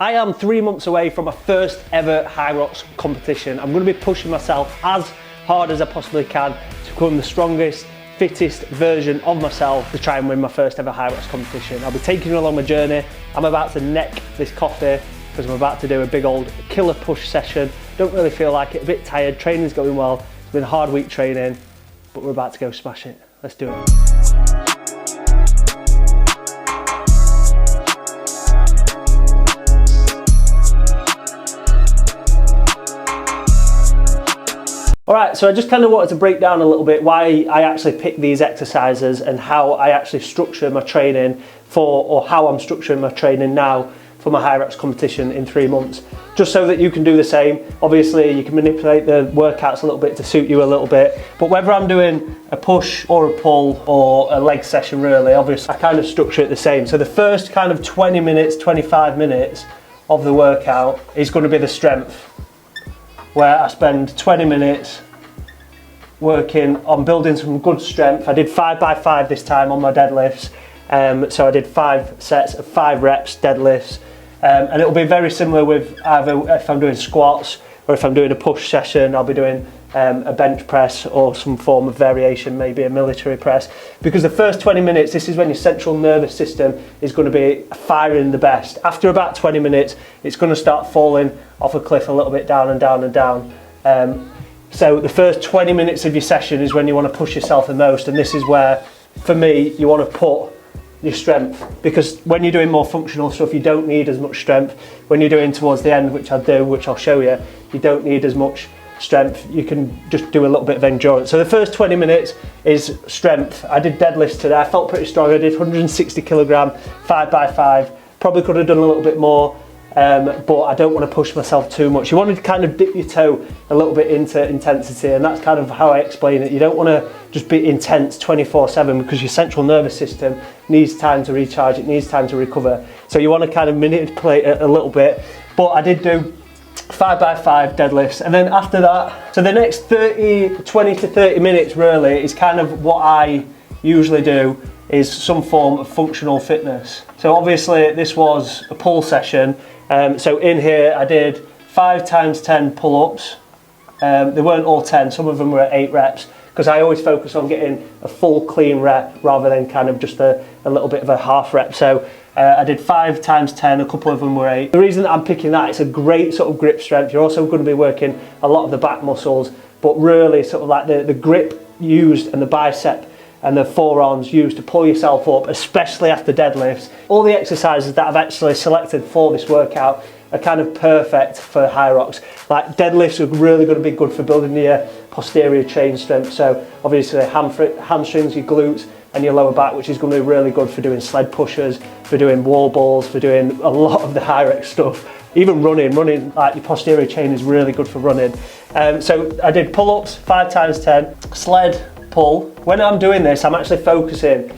I am 3 months away from my first ever Hyrox competition. I'm going to be pushing myself as hard as I possibly can to become the strongest, fittest version of myself to try and win my first ever Hyrox competition. I'll be taking you along my journey. I'm about to neck this coffee because I'm about to do a big old killer push session. Don't really feel like it, a bit tired, training's going well. It's been a hard week training, but we're about to go smash it. Let's do it. Alright, so I just kind of wanted to break down a little bit why I actually pick these exercises and how I actually structure my training or how I'm structuring my training now for my Hyrox competition in 3 months. Just so that you can do the same. Obviously, you can manipulate the workouts a little bit to suit you a little bit, but whether I'm doing a push or a pull or a leg session really, obviously, I kind of structure it the same. So the first kind of 20 minutes, 25 minutes of the workout is going to be the strength, where I spend 20 minutes working on building some good strength. I did 5x5 this time on my deadlifts. So I did 5 sets of 5 reps deadlifts. And it'll be very similar with either if I'm doing squats or if I'm doing a push session, I'll be doing a bench press or some form of variation, maybe a military press. Because the first 20 minutes, this is when your central nervous system is going to be firing the best. After about 20 minutes, it's going to start falling off a cliff a little bit down and down and down. So the first 20 minutes of your session is when you want to push yourself the most, and this is where, for me, you want to put your strength, because when you're doing more functional stuff, you don't need as much strength. When you're doing towards the end, which I'll show you, you don't need as much strength. You can just do a little bit of endurance. So the first 20 minutes is strength. I did deadlifts today. I felt pretty strong. I did 160 kilogram, 5x5. Probably could have done a little bit more, but I don't want to push myself too much. You want to kind of dip your toe a little bit into intensity, and that's kind of how I explain it. You don't want to just be intense 24/7 because your central nervous system needs time to recharge, it needs time to recover. So you want to kind of manipulate it a little bit. But I did do 5x5 deadlifts, and then after that, so the next 20 to 30 minutes really is kind of what I usually do, is some form of functional fitness. So obviously this was a pull session. So in here I did 5 times 10 pull-ups. They weren't all 10, some of them were at 8 reps, because I always focus on getting a full clean rep rather than kind of just a little bit of a half rep. So I did 5 times 10, a couple of them were 8. The reason that I'm picking that, it's a great sort of grip strength. You're also going to be working a lot of the back muscles, but really sort of like the grip used and the bicep and the forearms used to pull yourself up, especially after deadlifts. All the exercises that I've actually selected for this workout are kind of perfect for Hyrox. Like deadlifts are really going to be good for building your posterior chain strength. So obviously hamstrings, your glutes and your lower back, which is going to be really good for doing sled pushers, for doing wall balls, for doing a lot of the Hyrox stuff. Even running, like your posterior chain is really good for running. So I did pull-ups, 5 times 10, sled, pull. When I'm doing this, I'm actually focusing,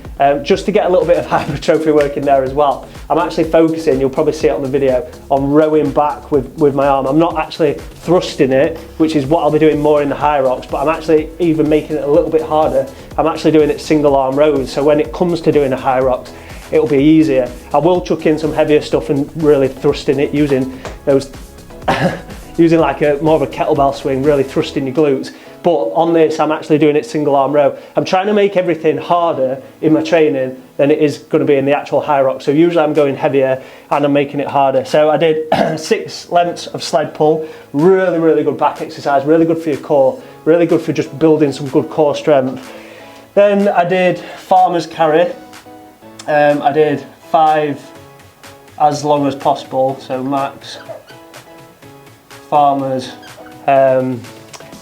just to get a little bit of hypertrophy work in there as well. I'm actually focusing, you'll probably see it on the video, on rowing back with my arm. I'm not actually thrusting it, which is what I'll be doing more in the Hyrox, but I'm actually even making it a little bit harder. I'm actually doing it single arm rows, so when it comes to doing a Hyrox, it'll be easier. I will chuck in some heavier stuff and really thrusting it using those, using like more of a kettlebell swing, really thrusting your glutes. But on this, I'm actually doing it single arm row. I'm trying to make everything harder in my training than it is going to be in the actual Hyrox. So usually I'm going heavier and I'm making it harder. So I did 6 lengths of sled pull. Really, really good back exercise, really good for your core, really good for just building some good core strength. Then I did farmer's carry. I did 5 as long as possible, so max farmers.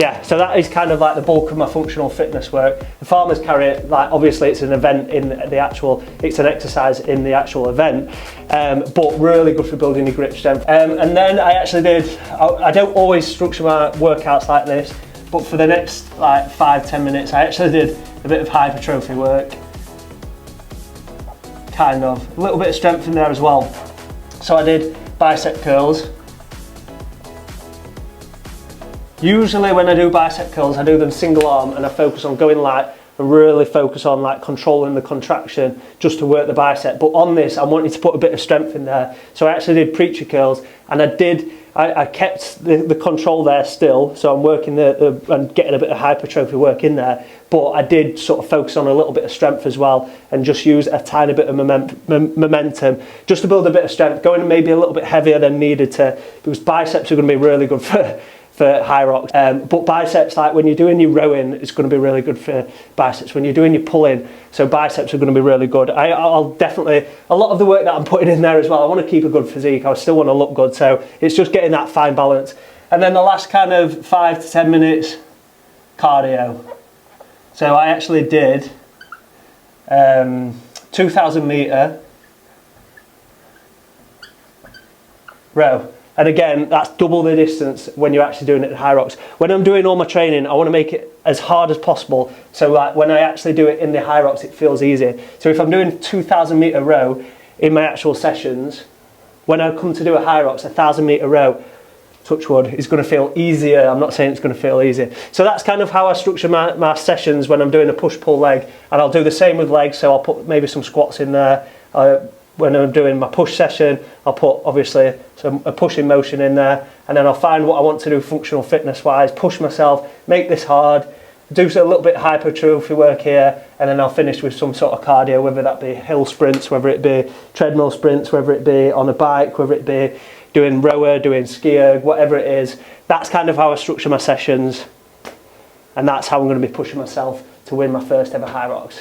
Yeah, so that is kind of like the bulk of my functional fitness work. The farmer's carry, like obviously it's an event in the actual, it's an exercise in the actual event, but really good for building your grip strength. And then I actually did, I don't always structure my workouts like this, but for the next like 5-10 minutes, I actually did a bit of hypertrophy work. Kind of, a little bit of strength in there as well. So I did bicep curls. Usually when I do bicep curls, I do them single arm and I focus on going light, and really focus on like controlling the contraction just to work the bicep. But on this, I wanted to put a bit of strength in there. So I actually did preacher curls, and I kept the control there still. So I'm working and getting a bit of hypertrophy work in there. But I did sort of focus on a little bit of strength as well, and just use a tiny bit of momentum just to build a bit of strength, going maybe a little bit heavier than needed to, because biceps are going to be really good for Hyrox. But biceps, like when you're doing your rowing, it's going to be really good for biceps. When you're doing your pulling, so biceps are going to be really good. I'll definitely, a lot of the work that I'm putting in there as well, I want to keep a good physique, I still want to look good, so it's just getting that fine balance. And then the last kind of 5 to 10 minutes, cardio. So I actually did 2,000 metre row. And again, that's double the distance when you're actually doing it at Hyrox. When I'm doing all my training, I want to make it as hard as possible. So like when I actually do it in the Hyrox, it feels easy. So if I'm doing 2,000 metre row in my actual sessions, when I come to do a Hyrox, 1,000 metre row, touch wood, is going to feel easier. I'm not saying it's going to feel easy. So that's kind of how I structure my sessions when I'm doing a push-pull leg. And I'll do the same with legs, so I'll put maybe some squats in there. When I'm doing my push session, I'll put obviously a pushing motion in there, and then I'll find what I want to do functional fitness wise, push myself, make this hard, do a little bit of hypertrophy work here, and then I'll finish with some sort of cardio, whether that be hill sprints, whether it be treadmill sprints, whether it be on a bike, whether it be doing rower, doing skier, whatever it is. That's kind of how I structure my sessions, and that's how I'm going to be pushing myself to win my first ever Hyrox.